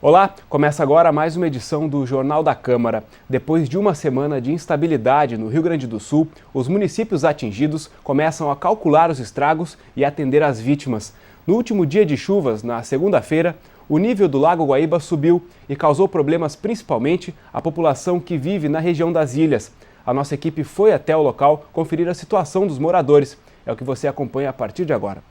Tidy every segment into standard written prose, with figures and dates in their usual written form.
Olá, começa agora mais uma edição do Jornal da Câmara. Depois de uma semana de instabilidade no Rio Grande do Sul, os municípios atingidos começam a calcular os estragos e atender as vítimas. No último dia de chuvas, na segunda-feira, o nível do Lago Guaíba subiu e causou problemas principalmente à população que vive na região das ilhas. A nossa equipe foi até o local conferir a situação dos moradores. É o que você acompanha a partir de agora.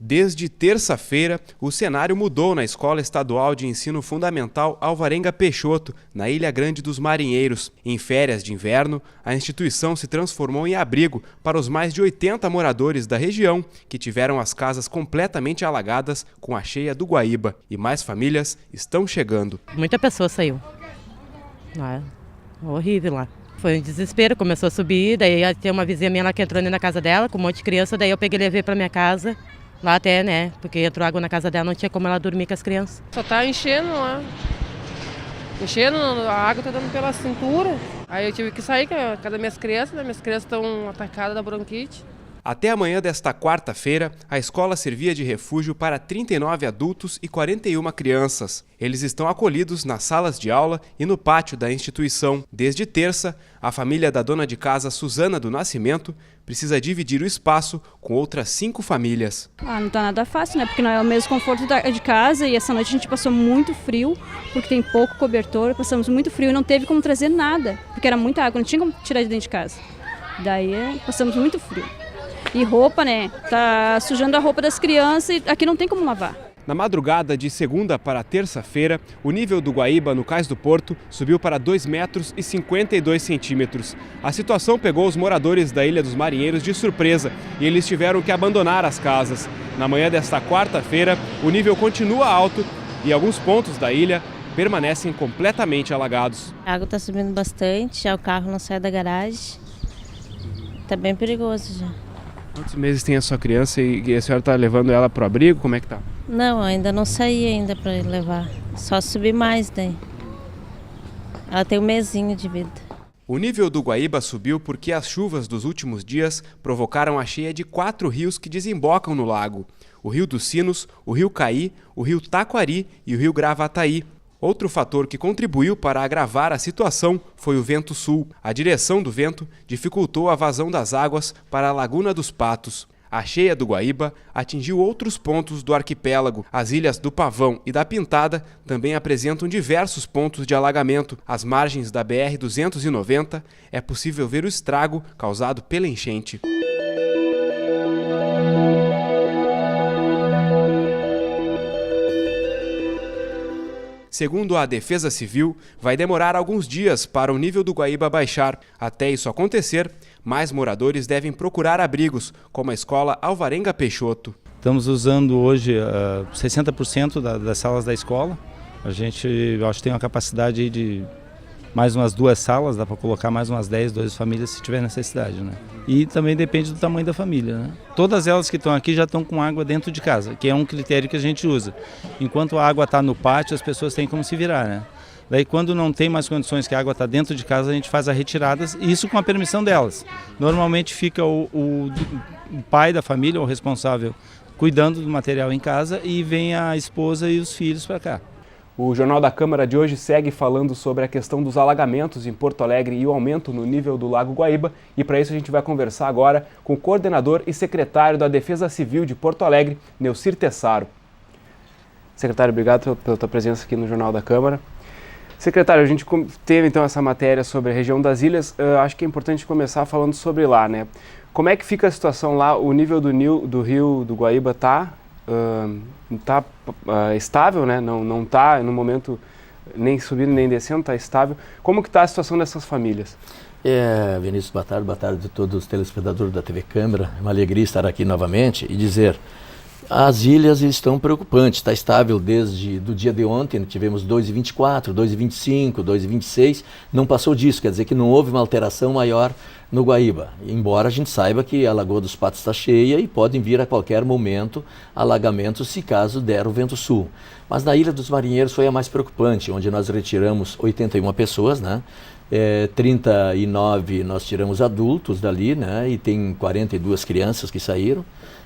Desde terça-feira, o cenário mudou na Escola Estadual de Ensino Fundamental Alvarenga Peixoto, na Ilha Grande dos Marinheiros. Em férias de inverno, a instituição se transformou em abrigo para os mais de 80 moradores da região, que tiveram as casas completamente alagadas com a cheia do Guaíba. E mais famílias estão chegando. Muita pessoa saiu. Horrível lá. Foi um desespero, começou a subir, daí tem uma vizinha minha lá que entrou na casa dela, com um monte de criança, daí eu peguei e levei para minha casa. Lá até, né? Porque entrou água na casa dela, não tinha como ela dormir com as crianças. Só tá enchendo lá. Enchendo, a água tá dando pela cintura. Aí eu tive que sair com a das minhas crianças, né? Minhas crianças estão atacadas da bronquite. Até amanhã desta quarta-feira, a escola servia de refúgio para 39 adultos e 41 crianças. Eles estão acolhidos nas salas de aula e no pátio da instituição. Desde terça, a família da dona de casa Suzana do Nascimento precisa dividir o espaço com outras 5 famílias. Não tá nada fácil, né? Porque não é o mesmo conforto de casa e essa noite a gente passou muito frio, porque tem pouco cobertor, passamos muito frio e não teve como trazer nada, porque era muita água, não tinha como tirar de dentro de casa. Daí passamos muito frio. E roupa, né? Tá sujando a roupa das crianças e aqui não tem como lavar. Na madrugada de segunda para terça-feira, o nível do Guaíba no Cais do Porto subiu para 2,52 metros. A situação pegou os moradores da Ilha dos Marinheiros de surpresa e eles tiveram que abandonar as casas. Na manhã desta quarta-feira, o nível continua alto e alguns pontos da ilha permanecem completamente alagados. A água está subindo bastante, já o carro não sai da garagem. Está bem perigoso já. Quantos meses tem a sua criança e a senhora está levando ela para o abrigo? Como é que tá? Não, ainda não saí ainda para levar. Só subir mais daí. Ela tem um mesinho de vida. O nível do Guaíba subiu porque as chuvas dos últimos dias provocaram a cheia de 4 rios que desembocam no lago. O Rio dos Sinos, o Rio Caí, o Rio Taquari e o Rio Gravataí. Outro fator que contribuiu para agravar a situação foi o vento sul. A direção do vento dificultou a vazão das águas para a Laguna dos Patos. A cheia do Guaíba atingiu outros pontos do arquipélago. As ilhas do Pavão e da Pintada também apresentam diversos pontos de alagamento. Às margens da BR-290 é possível ver o estrago causado pela enchente. Segundo a Defesa Civil, vai demorar alguns dias para o nível do Guaíba baixar. Até isso acontecer, mais moradores devem procurar abrigos, como a escola Alvarenga Peixoto. Estamos usando hoje 60% das salas da escola. A gente, acho que tem uma capacidade de mais umas 2 salas, dá para colocar mais umas 10, 12 famílias se tiver necessidade, né? E também depende do tamanho da família, né? Todas elas que estão aqui já estão com água dentro de casa, que é um critério que a gente usa. Enquanto a água está no pátio, as pessoas têm como se virar, né? Daí quando não tem mais condições que a água está dentro de casa, a gente faz as retiradas, e isso com a permissão delas. Normalmente fica o pai da família, o responsável, cuidando do material em casa e vem a esposa e os filhos para cá. O Jornal da Câmara de hoje segue falando sobre a questão dos alagamentos em Porto Alegre e o aumento no nível do Lago Guaíba. E para isso a gente vai conversar agora com o coordenador e secretário da Defesa Civil de Porto Alegre, Neucir Tessaro. Secretário, obrigado pela tua presença aqui no Jornal da Câmara. Secretário, a gente teve então essa matéria sobre a região das ilhas. Acho que é importante começar falando sobre lá, né? Como é que fica a situação lá? O nível do rio do Guaíba está estável, né? Não está no momento nem subindo nem descendo, está estável. Como que está a situação dessas famílias? Vinícius, boa tarde a todos os telespectadores da TV Câmara. É uma alegria estar aqui novamente e dizer, as ilhas estão preocupantes, está estável desde do dia de ontem, tivemos 2,24, 2,25, 2,26, não passou disso, quer dizer que não houve uma alteração maior no Guaíba, embora a gente saiba que a Lagoa dos Patos está cheia e podem vir a qualquer momento alagamentos se caso der o vento sul. Mas na Ilha dos Marinheiros foi a mais preocupante, onde nós retiramos 81 pessoas, né? 39 nós tiramos adultos dali, né? E tem 42 crianças que saíram.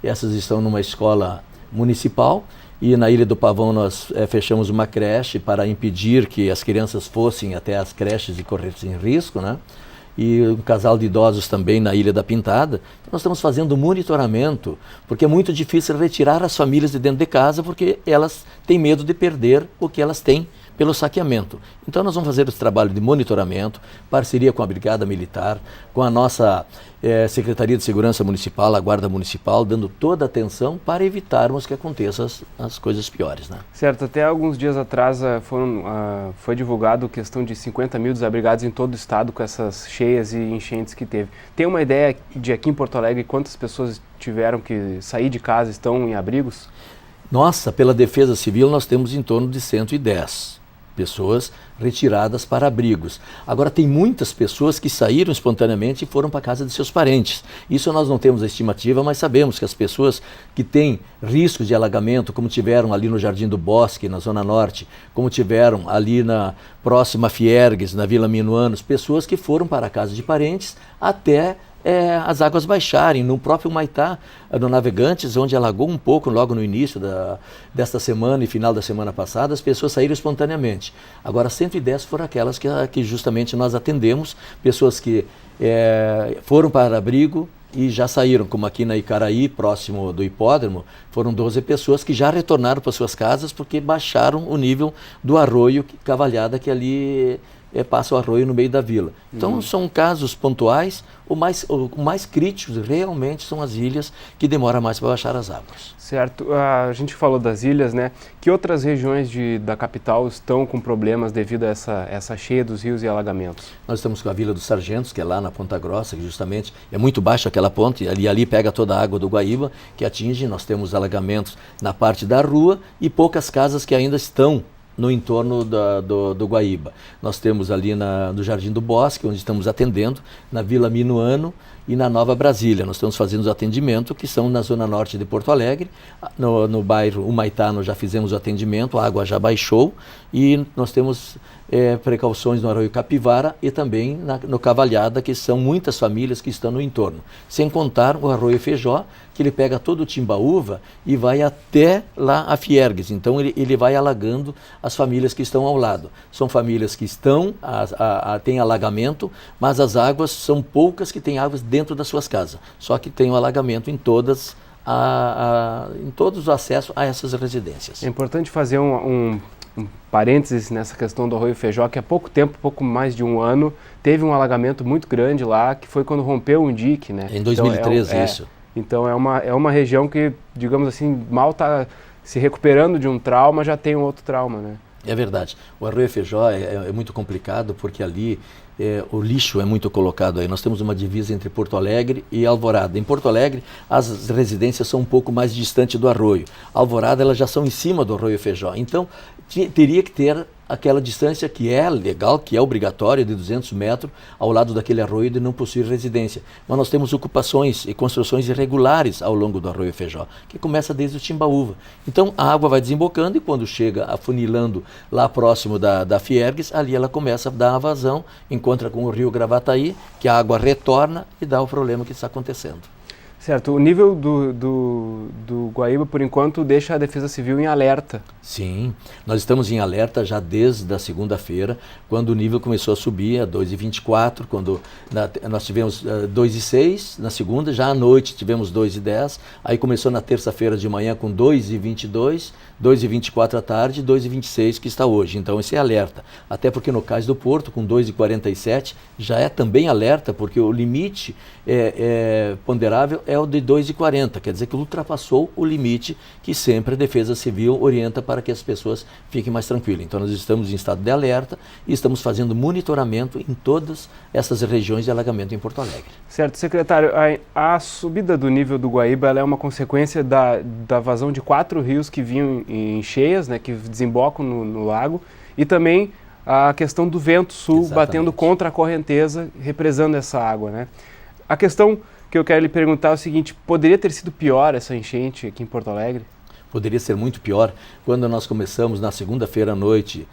Essas estão numa escola municipal E na Ilha do Pavão nós fechamos uma creche para impedir que as crianças fossem até as creches e corressem risco, né? E um casal de idosos também na Ilha da Pintada. Então, nós estamos fazendo monitoramento, porque é muito difícil retirar as famílias de dentro de casa, porque elas têm medo de perder o que elas têm pelo saqueamento. Então nós vamos fazer esse trabalho de monitoramento, parceria com a Brigada Militar, com a nossa Secretaria de Segurança Municipal, a Guarda Municipal, dando toda a atenção para evitarmos que aconteçam as coisas piores, né? Certo, até alguns dias atrás foi divulgado a questão de 50 mil desabrigados em todo o estado com essas cheias e enchentes que teve. Tem uma ideia de aqui em Porto Alegre quantas pessoas tiveram que sair de casa, estão em abrigos? Nossa, pela Defesa Civil nós temos em torno de 110 pessoas retiradas para abrigos. Agora tem muitas pessoas que saíram espontaneamente e foram para a casa de seus parentes. Isso nós não temos a estimativa, mas sabemos que as pessoas que têm riscos de alagamento, como tiveram ali no Jardim do Bosque, na Zona Norte, como tiveram ali na próxima Fiergues, na Vila Minuanos, pessoas que foram para a casa de parentes até as águas baixarem. No próprio Humaitá, no Navegantes, onde alagou um pouco logo no início desta semana e final da semana passada, as pessoas saíram espontaneamente. Agora 110 foram aquelas que justamente nós atendemos, pessoas que foram para abrigo e já saíram, como aqui na Icaraí, próximo do hipódromo, foram 12 pessoas que já retornaram para suas casas porque baixaram o nível do arroio Cavalhada, que ali passa o arroio no meio da vila. Então são casos pontuais. O mais críticos realmente são as ilhas, que demora mais para baixar as águas. Certo. A gente falou das ilhas, né? Que outras regiões da capital estão com problemas devido a essa cheia dos rios e alagamentos? Nós estamos com a Vila dos Sargentos, que é lá na Ponta Grossa, que justamente é muito baixa aquela ponte, e ali pega toda a água do Guaíba, que atinge. Nós temos alagamentos na parte da rua e poucas casas que ainda estão no entorno do Guaíba. Nós temos ali no Jardim do Bosque, onde estamos atendendo, na Vila Minuano e na Nova Brasília. Nós estamos fazendo os atendimentos que são na Zona Norte de Porto Alegre. No bairro Humaitá nós já fizemos o atendimento, a água já baixou e nós temos precauções no Arroio Capivara e também no Cavalhada, que são muitas famílias que estão no entorno. Sem contar o Arroio Feijó, que ele pega todo o Timbaúva e vai até lá a Fiergues. Então ele vai alagando as famílias que estão ao lado. São famílias que têm alagamento, mas as águas são poucas que têm águas dentro das suas casas. Só que tem o alagamento em todos os acessos a essas residências. É importante fazer um parênteses nessa questão do Arroio Feijó, que há pouco tempo, pouco mais de um ano, teve um alagamento muito grande lá, que foi quando rompeu um dique, né? Em 2013, isso. Então é uma região que, digamos assim, mal está se recuperando de um trauma, já tem um outro trauma, né? É verdade. O Arroio Feijó é muito complicado porque ali o lixo é muito colocado aí. Nós temos uma divisa entre Porto Alegre e Alvorada. Em Porto Alegre, as residências são um pouco mais distantes do arroio. Alvorada, elas já são em cima do Arroio Feijó. Então, teria que ter aquela distância que é legal, que é obrigatória, de 200 metros ao lado daquele arroio de não possuir residência. Mas nós temos ocupações e construções irregulares ao longo do Arroio Feijó, que começa desde o Timbaúva. Então a água vai desembocando e quando chega afunilando lá próximo da Fiergues, ali ela começa a dar a vazão, encontra com o rio Gravataí, que a água retorna e dá o problema que está acontecendo. Certo. O nível do Guaíba, por enquanto, deixa a Defesa Civil em alerta. Sim, nós estamos em alerta já desde a segunda-feira, quando o nível começou a subir a 2,24, quando nós tivemos 2,6 na segunda, já à noite tivemos 2,10, aí começou na terça-feira de manhã com 2,22, 2,24 à tarde e 2,26 que está hoje. Então esse é alerta, até porque no Cais do Porto, com 2,47, já é também alerta, porque o limite ponderável é o de 2,40, quer dizer que ultrapassou o limite que sempre a Defesa Civil orienta para que as pessoas fiquem mais tranquilas. Então nós estamos em estado de alerta e estamos fazendo monitoramento em todas essas regiões de alagamento em Porto Alegre. Certo, secretário, a subida do nível do Guaíba ela é uma consequência da vazão de 4 rios que vinham em cheias, né, que desembocam no lago, e também a questão do vento sul. Exatamente. Batendo contra a correnteza, represando essa água, né? A questão que eu quero lhe perguntar é o seguinte: poderia ter sido pior essa enchente aqui em Porto Alegre? Poderia ser muito pior. Quando nós começamos na segunda-feira à noite,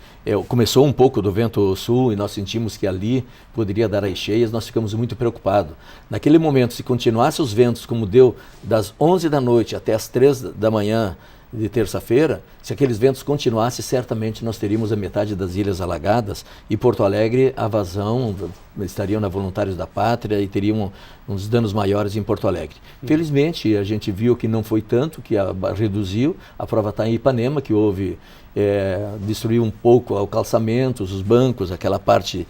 começou um pouco do vento sul e nós sentimos que ali poderia dar as cheias, nós ficamos muito preocupados. Naquele momento, se continuasse os ventos como deu das 11 da noite até as 3 da manhã de terça-feira, se aqueles ventos continuassem, certamente nós teríamos a metade das ilhas alagadas e Porto Alegre, a vazão, estariam na Voluntários da Pátria e teriam uns danos maiores em Porto Alegre. Felizmente, a gente viu que não foi tanto, que reduziu. A prova está em Ipanema, que houve, destruiu um pouco os calçamentos, os bancos, aquela parte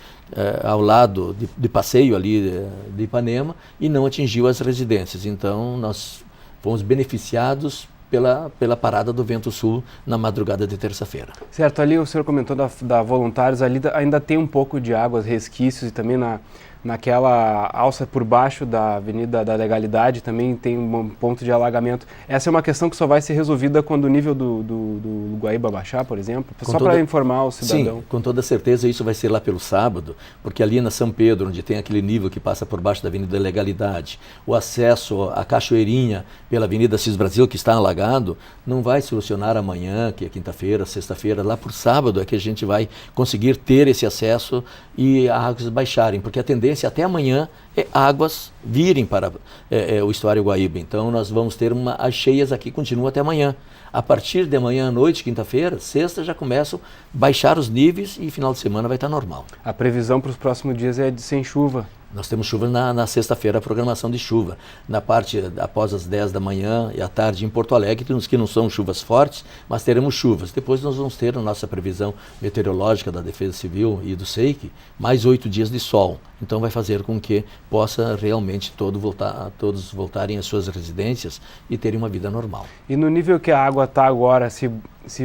ao lado de passeio ali de Ipanema, e não atingiu as residências. Então, nós fomos beneficiados pela parada do vento sul na madrugada de terça-feira. Certo, ali o senhor comentou da Voluntários, ali ainda tem um pouco de águas, resquícios, e também naquela alça por baixo da Avenida da Legalidade também tem um ponto de alagamento. Essa é uma questão que só vai ser resolvida quando o nível do Guaíba baixar, por exemplo? Só para informar o cidadão. Sim, com toda certeza isso vai ser lá pelo sábado, porque ali na São Pedro, onde tem aquele nível que passa por baixo da Avenida da Legalidade, o acesso à Cachoeirinha pela Avenida Cis Brasil, que está alagado, não vai solucionar amanhã, que é quinta-feira, sexta-feira. Lá por sábado é que a gente vai conseguir ter esse acesso e as águas baixarem, porque a tendência até amanhã é águas virem para o estuário Guaíba. Então nós vamos ter as cheias aqui, continuam até amanhã. A partir de amanhã à noite, quinta-feira, sexta, já começam a baixar os níveis e final de semana vai estar normal. A previsão para os próximos dias é de sem chuva. Nós temos chuva na sexta-feira, a programação de chuva. Na parte após as 10 da manhã e à tarde em Porto Alegre, que não são chuvas fortes, mas teremos chuvas. Depois nós vamos ter a nossa previsão meteorológica da Defesa Civil e do SEIC, mais 8 dias de sol. Então vai fazer com que possa realmente todos voltarem às suas residências e terem uma vida normal. E no nível que a água está agora, se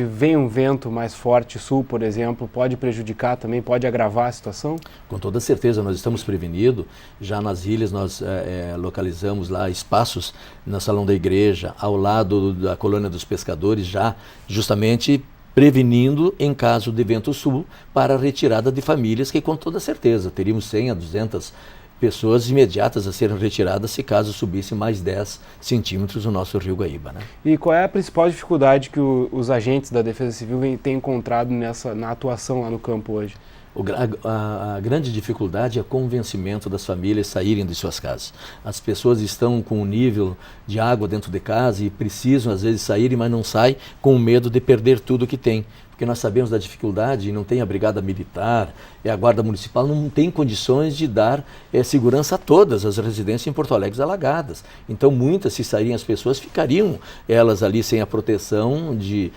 vem um vento mais forte, sul, por exemplo, pode prejudicar também, pode agravar a situação? Com toda certeza, nós estamos prevenidos. Já nas ilhas nós localizamos lá espaços no Salão da Igreja, ao lado da Colônia dos Pescadores, já justamente prevenindo em caso de vento sul para a retirada de famílias que com toda certeza teríamos 100 a 200 pessoas imediatas a serem retiradas se caso subisse mais 10 centímetros o nosso rio Guaíba, né? E qual é a principal dificuldade que os agentes da Defesa Civil têm encontrado na atuação lá no campo hoje? A grande dificuldade é o convencimento das famílias saírem de suas casas. As pessoas estão com um nível de água dentro de casa e precisam às vezes saírem, mas não saem com medo de perder tudo que tem. Porque nós sabemos da dificuldade e não tem a brigada militar e a guarda municipal não tem condições de dar segurança a todas as residências em Porto Alegre alagadas. Então muitas, se saírem as pessoas, ficariam elas ali sem a proteção de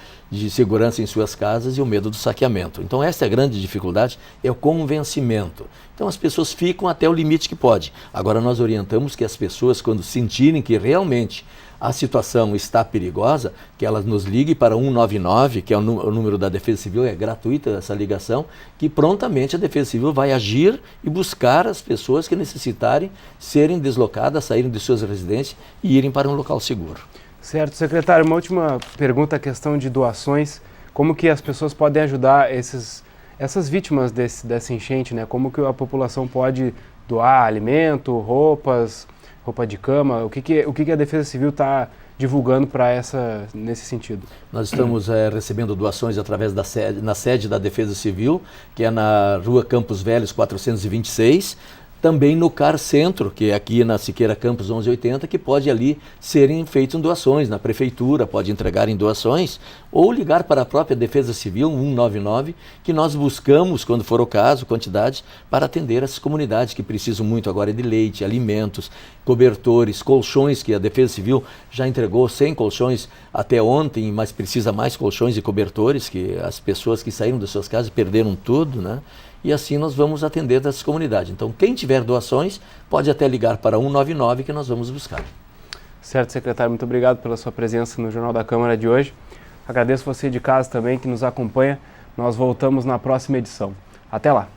segurança em suas casas e o medo do saqueamento. Então essa é a grande dificuldade, é o convencimento. Então as pessoas ficam até o limite que pode. Agora nós orientamos que as pessoas, quando sentirem que realmente a situação está perigosa, que elas nos liguem para 199, que é o número da Defesa Civil, é gratuita essa ligação, que prontamente a Defesa Civil vai agir e buscar as pessoas que necessitarem serem deslocadas, saírem de suas residências e irem para um local seguro. Certo, secretário, uma última pergunta, a questão de doações. Como que as pessoas podem ajudar essas vítimas dessa enchente, né? Como que a população pode doar alimento, roupa de cama? O que a Defesa Civil está divulgando nesse sentido? Nós estamos recebendo doações através na sede da Defesa Civil, que é na Rua Campos Velhos 426, também no CAR Centro, que é aqui na Siqueira Campos 1180, que pode ali serem feitas doações. Na prefeitura pode entregar em doações ou ligar para a própria Defesa Civil 199, que nós buscamos, quando for o caso, quantidades para atender essas comunidades que precisam muito agora de leite, alimentos, cobertores, colchões, que a Defesa Civil já entregou 100 colchões até ontem, mas precisa mais colchões e cobertores, que as pessoas que saíram das suas casas perderam tudo, né? E assim nós vamos atender dessas comunidades. Então, quem tiver doações, pode até ligar para 199 que nós vamos buscar. Certo, secretário. Muito obrigado pela sua presença no Jornal da Câmara de hoje. Agradeço você de casa também que nos acompanha. Nós voltamos na próxima edição. Até lá!